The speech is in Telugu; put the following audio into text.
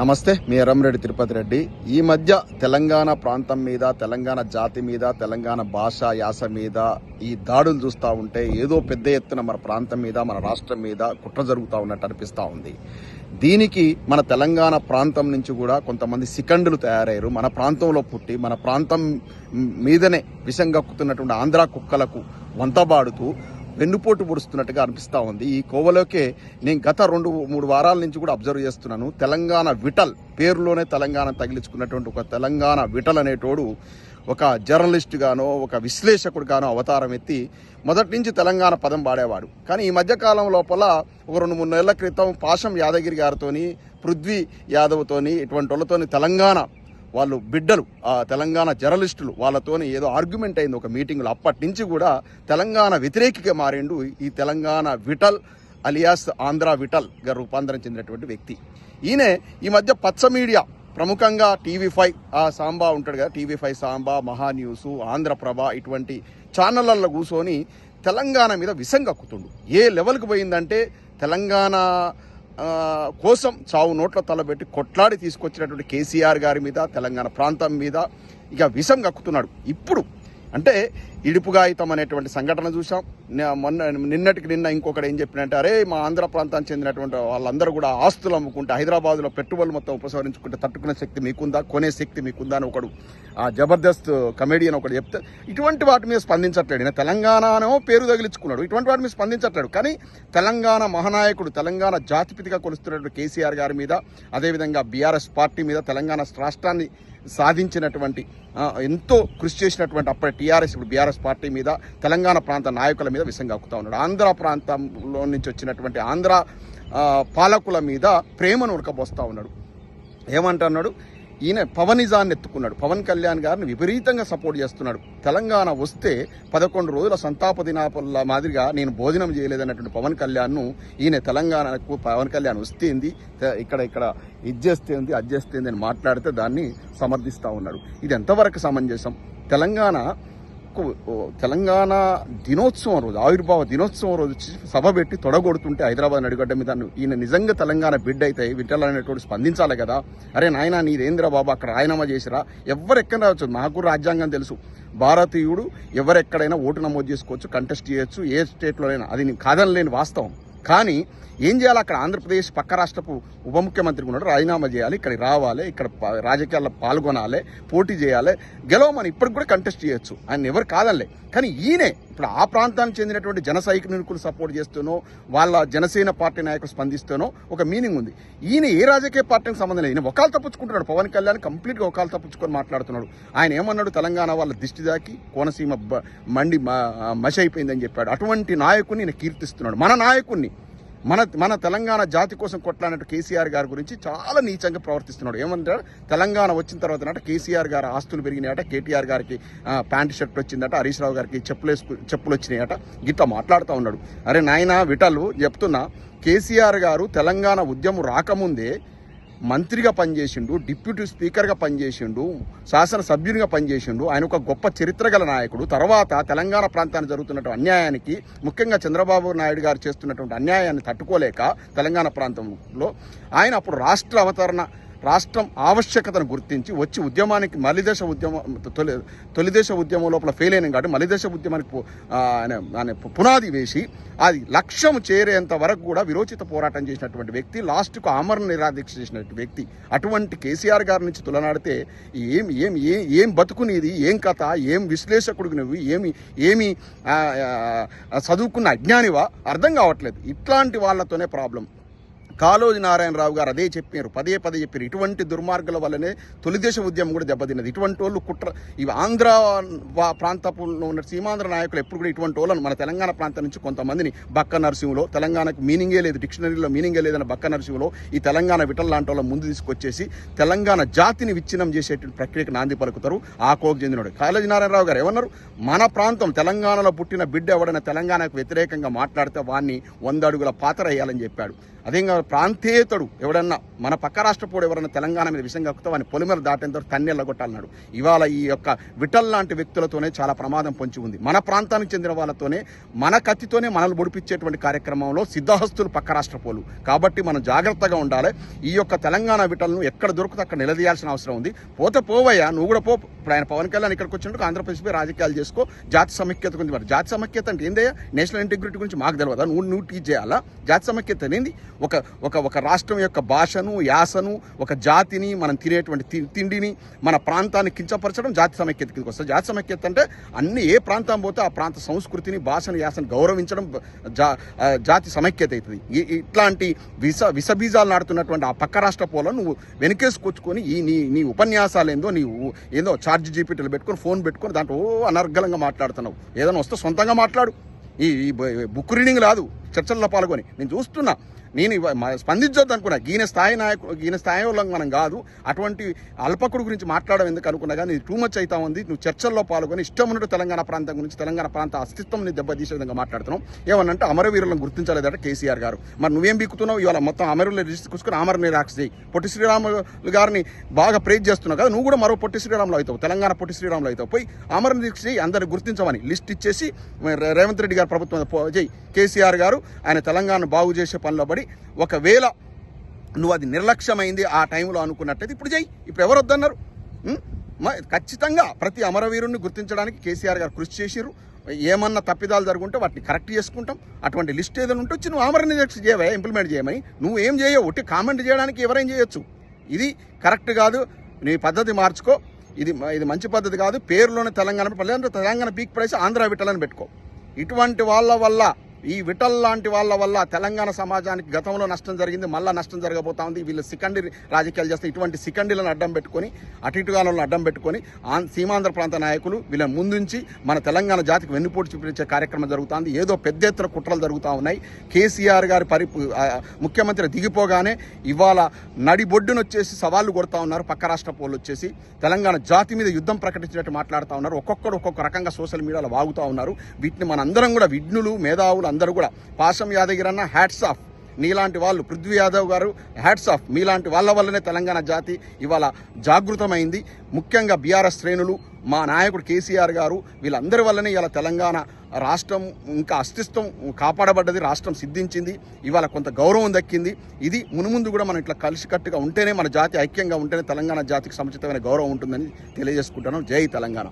నమస్తే, మీ ఎర్రంరెడ్డి తిరుపతి రెడ్డి. ఈ మధ్య తెలంగాణ ప్రాంతం మీద, తెలంగాణ జాతి మీద, తెలంగాణ భాష యాస మీద ఈ దాడులు చూస్తూ ఉంటే ఏదో పెద్ద ఎత్తున మన ప్రాంతం మీద, మన రాష్ట్రం మీద కుట్ర జరుగుతూ ఉన్నట్టు అనిపిస్తూ ఉంది. దీనికి మన తెలంగాణ ప్రాంతం నుంచి కూడా కొంతమంది సికండులు తయారయ్యారు. మన ప్రాంతంలో పుట్టి మన ప్రాంతం మీదనే విషం గక్కుతున్నటువంటి ఆంధ్ర కుక్కలకు వంతబాడుతూ వెన్నుపోటు పొడుస్తున్నట్టుగా అనిపిస్తూ ఉంది. ఈ కోవలోకే నేను గత 2-3 వారాల నుంచి కూడా అబ్జర్వ్ చేస్తున్నాను. తెలంగాణ విఠల్ పేరులోనే తెలంగాణ తగిలించుకున్నటువంటి ఒక తెలంగాణ విఠల్ అనేటోడు ఒక జర్నలిస్ట్ గానో ఒక విశ్లేషకుడు గానో అవతారం ఎత్తి మొదటి నుంచి తెలంగాణ పదం వాడేవాడు. కానీ ఈ మధ్యకాలం లోపల ఒక 2-3 నెలల క్రితం పాషం యాదగిరి గారితోని, పృథ్వీ యాదవ్తోని, ఇటువంటి వాళ్ళతోని తెలంగాణ వాళ్ళు బిడ్డలు, ఆ తెలంగాణ జర్నలిస్టులు వాళ్ళతోని ఏదో ఆర్గ్యుమెంట్ అయింది ఒక మీటింగ్లో. అప్పటి నుంచి కూడా తెలంగాణ వ్యతిరేకిగా మారిండు ఈ తెలంగాణ విఠల్ అలియాస్ ఆంధ్ర విఠల్గా రూపాంతరం చెందినటువంటి వ్యక్తి. ఈయన ఈ మధ్య పచ్చ మీడియా ప్రముఖంగా TV5 ఆ సాంబా ఉంటాడు కదా, TV5 సాంబా, మహా న్యూస్, ఆంధ్రప్రభ ఇటువంటి ఛానళ్లలో కూర్చొని తెలంగాణ మీద విషం కక్కుతుండు. ఏ లెవెల్కి పోయిందంటే తెలంగాణ కోసం చావు నోట్ల తలబెట్టి కొట్లాడి తీసుకొచ్చినటువంటి కేసీఆర్ గారి మీద, తెలంగాణ ప్రాంతం మీద ఇక విషం కక్కుతున్నాడు. ఇప్పుడు అంటే ఇడుపుగాయితం అనేటువంటి సంఘటన చూసాం. నిన్నటికి నిన్న ఇంకొకటి ఏం చెప్పినంటే, అరే మా ఆంధ్ర ప్రాంతానికి చెందినటువంటి వాళ్ళందరూ కూడా ఆస్తులు అమ్ముకుంటే హైదరాబాద్లో పెట్టుబడులు మొత్తం ఉపసంహరించుకుంటే తట్టుకునే శక్తి మీకుందా, కొనే శక్తి మీకుందా అని ఒకడు ఆ జబర్దస్త్ కమెడియన్ ఒకటి చెప్తే ఇటువంటి వాటి మీద స్పందించట్లేడు. ఈయన తెలంగాణనో పేరు తగిలించుకున్నాడు, ఇటువంటి వాటి మీద స్పందించట్లేడు. కానీ తెలంగాణ మహానాయకుడు, తెలంగాణ జాతిపితిగా కొలుస్తున్నటువంటి కేసీఆర్ గారి మీద, అదేవిధంగా బీఆర్ఎస్ పార్టీ మీద, తెలంగాణ రాష్ట్రాన్ని సాధించినటువంటి ఎంతో కృషి చేసినటువంటి అప్పటి టీఆర్ఎస్ ఇప్పుడు బీఆర్ఎస్ పార్టీ మీద, తెలంగాణ ప్రాంత నాయకుల మీద విషం కక్కుతా ఉన్నాడు. ఆంధ్ర ప్రాంతంలో నుంచి వచ్చినటువంటి ఆంధ్ర పాలకుల మీద ప్రేమను ఉడకబోస్తూ ఉన్నాడు. ఏమంటున్నాడు, ఈయన పవనిజాన్ని ఎత్తుకున్నాడు. పవన్ కళ్యాణ్ గారిని విపరీతంగా సపోర్ట్ చేస్తున్నాడు. తెలంగాణ వస్తే 11 రోజుల సంతాప దినాల మాదిరిగా నేను భోజనం చేయలేదన్నటువంటి పవన్ కళ్యాణ్ను ఈయన తెలంగాణకు పవన్ కళ్యాణ్ వస్తేంది, ఇక్కడ ఇది చేస్తేంది, అది చేస్తేంది అని మాట్లాడితే దాన్ని సమర్థిస్తూ ఉన్నాడు. ఇది ఎంతవరకు సమంజసం? తెలంగాణ దినోత్సవం రోజు, ఆవిర్భావ దినోత్సవం రోజు సభ పెట్టి తొడగొడుతుంటే హైదరాబాద్ నడిగడ్డ మీద ఈయన నిజంగా తెలంగాణ బిడ్డ అయితే విఠల్ అనేటువంటి స్పందించాలి కదా. అరే నాయన నీదేంద్ర బాబు అక్కడ రాయనామా చేసిరా, ఎవరెక్కడ రావచ్చు, నాకు రాజ్యాంగం తెలుసు, భారతీయుడు ఎవరెక్కడైనా ఓటు నమోదు చేసుకోవచ్చు, కంటెస్ట్ చేయొచ్చు, ఏ స్టేట్లోనైనా, అది నేను కాదనలేని వాస్తవం. కానీ ఏం చేయాలి, అక్కడ ఆంధ్రప్రదేశ్ పక్క రాష్ట్రపు ఉప ముఖ్యమంత్రి ఉన్నాడు, రాజీనామా చేయాలి, ఇక్కడికి రావాలి, ఇక్కడ రాజకీయాల్లో పాల్గొనాలి, పోటీ చేయాలి, గెలవమని ఇప్పటికి కూడా కంటెస్ట్ చేయొచ్చు, ఆయన ఎవరు కాదనలే. కానీ ఈయనే ఇప్పుడు ఆ ప్రాంతానికి చెందినటువంటి జన సైనికులు సపోర్ట్ చేస్తూనో, వాళ్ళ జనసేన పార్టీ నాయకులు స్పందిస్తూనో ఒక మీనింగ్ ఉంది. ఈయన ఏ రాజకీయ పార్టీకి సంబంధం లేదు, ఈయన ఒకళ్ళు తప్పించుకుంటున్నాడు. పవన్ కళ్యాణ్ కంప్లీట్గా ఒకళ్ళు తప్పించుకొని మాట్లాడుతున్నాడు. ఆయన ఏమన్నాడు, తెలంగాణ వాళ్ళ దిష్టి దాకి కోనసీమ మండి మషి అయిపోయిందని చెప్పాడు. అటువంటి నాయకుడిని ఈయన కీర్తిస్తున్నాడు. మన నాయకుడిని, మన తెలంగాణ జాతి కోసం కొట్లాడినట్టు కేసీఆర్ గారి గురించి చాలా నీచంగా ప్రవర్తిస్తున్నాడు. ఏమంటారు, తెలంగాణ వచ్చిన తర్వాత కేసీఆర్ గారి ఆస్తులు పెరిగినాయట, కేటీఆర్ గారికి ప్యాంటు షర్ట్ వచ్చిందట, హరీష్ రావు గారికి చెప్పులు వచ్చినాయట, గిట్లా మాట్లాడుతూ ఉన్నాడు. అరే నాయన విఠల్ చెప్తున్నా, కేసీఆర్ గారు తెలంగాణ ఉద్యమం రాకముందే మంత్రిగా పనిచేసిండు, డిప్యూటీ స్పీకర్గా పనిచేసిండు, శాసనసభ్యునిగా పనిచేసిండు. ఆయన ఒక గొప్ప చరిత్ర గల నాయకుడు. తర్వాత తెలంగాణ ప్రాంతానికి జరుగుతున్నటువంటి అన్యాయానికి, ముఖ్యంగా చంద్రబాబు నాయుడు గారు చేస్తున్నటువంటి అన్యాయాన్ని తట్టుకోలేక తెలంగాణ ప్రాంతంలో ఆయన అప్పుడు రాష్ట్రం ఆవశ్యకతను గుర్తించి వచ్చి ఉద్యమానికి తొలిదేశ ఉద్యమం లోపల ఫెయిల్ అయినాం కాబట్టి మలిదేశ ఉద్యమానికి ఆయన పునాది వేసి అది లక్ష్యం చేరేంత వరకు కూడా విరోచిత పోరాటం చేసినటువంటి వ్యక్తి, లాస్ట్కు ఆమరణ నిరాదీక్ష చేసినటువంటి వ్యక్తి. అటువంటి కేసీఆర్ గారి నుంచి తులనాడితే ఏం బతుకునేది, ఏం కథ, ఏం విశ్లేషకుడికి నువ్వు, ఏమి చదువుకున్న అజ్ఞానివా అర్థం కావట్లేదు. ఇట్లాంటి వాళ్ళతోనే ప్రాబ్లం. కాళోజీ నారాయణరావు గారు అదే చెప్పారు, పదే చెప్పారు. ఇటువంటి దుర్మార్గుల వల్లనే తొలిదేశ ఉద్యమం కూడా దెబ్బతిన్నది. ఇటువంటి వాళ్ళు ఇవి ఆంధ్ర ప్రాంతంలో ఉన్న సీమాంధ్ర నాయకులు ఎప్పుడు కూడా ఇటువంటి వాళ్ళను, మన తెలంగాణ ప్రాంతం నుంచి కొంతమందిని బక్క నరసింహలో, తెలంగాణకు మీనింగే లేదు, డిక్షనరీలో మీనింగే లేదన్న బక్క నరసింహలో ఈ తెలంగాణ విఠల్ లాంటి వాళ్ళ ముందు తీసుకొచ్చేసి తెలంగాణ జాతిని విచ్ఛిన్నం చేసేటువంటి ప్రక్రియకు నాంది పలుకుతారు. ఆ కోకు చెందినవాడు కాళోజీ నారాయణరావు గారు ఏమన్నారు, మన ప్రాంతం తెలంగాణలో పుట్టిన బిడ్డ ఎవడైనా తెలంగాణకు వ్యతిరేకంగా మాట్లాడితే వాడిని 100 అడుగుల పాతర వేయాలని చెప్పాడు. అదేగా ప్రాంతేతడు ఎవడన్నా మన పక్క రాష్ట్రపోడు ఎవరన్నా తెలంగాణ మీద విషయం కక్కుతా వాని పొలిమేర దాటేంత తన్నెళ్ళగొట్టాలన్నాడు. ఇవాళ ఈ యొక్క విఠల్ లాంటి వ్యక్తులతోనే చాలా ప్రమాదం పొంచి ఉంది. మన ప్రాంతానికి చెందిన వాళ్ళతోనే మన కత్తితోనే మనల్ని పొడిపించేటువంటి కార్యక్రమంలో సిద్ధహస్తులు పక్క రాష్ట్రపోలు. కాబట్టి మనం జాగ్రత్తగా ఉండాలి. ఈ యొక్క తెలంగాణ విఠల్ను ఎక్కడ దొరికితే అక్కడ నిలదీయాల్సిన అవసరం ఉంది. పోతే పోవయ్యా, నువ్వు కూడా పో. ఇప్పుడు ఆయన పవన్ కళ్యాణ్ ఇక్కడికి వచ్చినట్టు ఆంధ్రప్రదేశ్పై రాజకీయాలు చేసుకో. జాతి సమైక్యత గురించి మరి జాతి సమైక్యత అంటే ఏందయ్యా? నేషనల్ ఇంటిగ్రిటీ గురించి మాకు తెలియదా? నువ్వు టీచ్ చేయాలా? జాతి సమైక్యత అనేది ఒక రాష్ట్రం యొక్క భాషను, యాసను, ఒక జాతిని, మనం తినేటువంటి తిండిని, మన ప్రాంతాన్ని కించపరచడం జాతి సమైక్యత కిందకి వస్తుంది. జాతి సమైక్యత అంటే అన్ని ఏ ప్రాంతం పోతే ఆ ప్రాంత సంస్కృతిని, భాషను, యాసను గౌరవించడం జాతి సమైక్యత అవుతుంది. ఇట్లాంటి విషబీజాలు నాడుతున్నటువంటి ఆ పక్క రాష్ట్ర పోలను నువ్వు వెనకేసుకొచ్చుకొని నీ ఉపన్యాసాలు ఏందో చార్జ్ జీపీటీలు పెట్టుకొని ఫోన్ పెట్టుకొని దాంట్లో అనర్గళంగా మాట్లాడుతున్నావు. ఏదైనా వస్తే సొంతంగా మాట్లాడు. ఈ బుక్ రీడింగ్ కాదు, చర్చల్లో పాల్గొని నేను చూస్తున్నా. నేను స్పందించొద్దు అనుకున్నా. ఈయన స్థాయి వాళ్ళకి మనం కాదు. అటువంటి అల్పకుడు గురించి మాట్లాడడం ఎందుకు అనుకున్నా కానీ ఇది టూ మచ్ అవుతా ఉంది. నువ్వు చర్చల్లో పాల్గొని ఇష్టం ఉన్నట్టు తెలంగాణ ప్రాంతం గురించి, తెలంగాణ ప్రాంత అస్తిత్వం దెబ్బతీసే విధంగా మాట్లాడుతున్నావు. ఏమనంటే అమరవీరులను గుర్తించలేదట కేసీఆర్ గారు. మరి నువ్వేం బీక్కుతున్నావు? ఇవాళ మొత్తం అమరులు రిజిస్టర్ కూర్చుని అమర నిరాక్ష చేయి. పొట్టి శ్రీరాములు గారిని బాగా ప్రేజ్ చేస్తున్నావు కదా, నువ్వు కూడా మరో పొట్టి శ్రీరాములు అవుతావు, తెలంగాణ పొట్టి శ్రీరాములు అవుతావు. పోయి అమర నిరీక్ష చేయి, అందరిని గుర్తించమని లిస్ట్ ఇచ్చేసి రేవంత్ రెడ్డి గారు ప్రభుత్వం చేయి. కేసీఆర్ గారు ఆయన తెలంగాణను బాగు చేసే పనిలో పడి ఒకవేళ నువ్వు అది నిర్లక్ష్యమైంది ఆ టైంలో అనుకున్నట్టయితే ఇప్పుడు చేయి. ఇప్పుడు ఎవరు వద్దన్నారు? ఖచ్చితంగా ప్రతి అమరవీరుణ్ణి గుర్తించడానికి కేసీఆర్ గారు కృషి చేసిర్రు. ఏమన్నా తప్పిదాలు జరుగుంటే వాటిని కరెక్ట్ చేసుకుంటాం. అటువంటి లిస్ట్ ఏదైనా ఉంటే వచ్చి నువ్వు అమర నిరీక్ష చేయవా, ఇంప్లిమెంట్ చేయమని. నువ్వు ఏం చేయవు, ఒట్టి కామెంట్ చేయడానికి ఎవరేం చేయొచ్చు. ఇది కరెక్ట్ కాదు. నీ పద్ధతి మార్చుకో. ఇది మంచి పద్ధతి కాదు. పేరులోనే తెలంగాణ పీక్ పడేసి ఆంధ్ర విఠలని పెట్టుకో. ఇటువంటి వాళ్ళ వల్ల, ఈ విఠల్ లాంటి వాళ్ళ వల్ల తెలంగాణ సమాజానికి గతంలో నష్టం జరిగింది, మళ్ళీ నష్టం జరగబోతా ఉంది. వీళ్ళు సికండి రాజకీయాలు చేస్తే ఇటువంటి సికండిలను అడ్డం పెట్టుకొని, అటు ఇటుగాలను అడ్డం పెట్టుకొని సీమాంధ్ర ప్రాంత నాయకులు వీళ్ళని ముందుంచి మన తెలంగాణ జాతికి వెన్నుపోటు చూపించే కార్యక్రమం జరుగుతుంది. ఏదో పెద్ద ఎత్తున కుట్రలు జరుగుతూ ఉన్నాయి. కేసీఆర్ గారి ముఖ్యమంత్రి దిగిపోగానే ఇవాళ నడిబొడ్డును వచ్చేసి సవాళ్లు కొడతా ఉన్నారు. పక్క రాష్ట్ర పోలు వచ్చేసి తెలంగాణ జాతి మీద యుద్ధం ప్రకటించినట్టు మాట్లాడుతూ ఉన్నారు. ఒక్కొక్కరు ఒక్కొక్క రకంగా సోషల్ మీడియాలో వాగుతూ ఉన్నారు. వీటిని మనందరం కూడా, విఘ్నులు, మేధావులు అందరూ కూడా, పాశం యాదగిరి అన్న హ్యాట్స్ ఆఫ్, నీలాంటి వాళ్ళు, పృథ్వీ యాదవ్ గారు హ్యాట్స్ ఆఫ్, మీలాంటి వాళ్ళ వల్లనే తెలంగాణ జాతి ఇవాళ జాగృతమైంది. ముఖ్యంగా బీఆర్ఎస్ శ్రేణులు, మా నాయకుడు కేసీఆర్ గారు, వీళ్ళందరి వల్లనే ఇవాళ తెలంగాణ రాష్ట్రం ఇంకా అస్తిత్వం కాపాడబడ్డది, రాష్ట్రం సిద్ధించింది, ఇవాళ కొంత గౌరవం దక్కింది. ఇది మునుముందు కూడా మనం ఇట్లా కలిసికట్టుగా ఉంటేనే, మన జాతి ఐక్యంగా ఉంటేనే తెలంగాణ జాతికి సముచితమైన గౌరవం ఉంటుందని తెలియజేసుకుంటున్నాం. జై తెలంగాణ.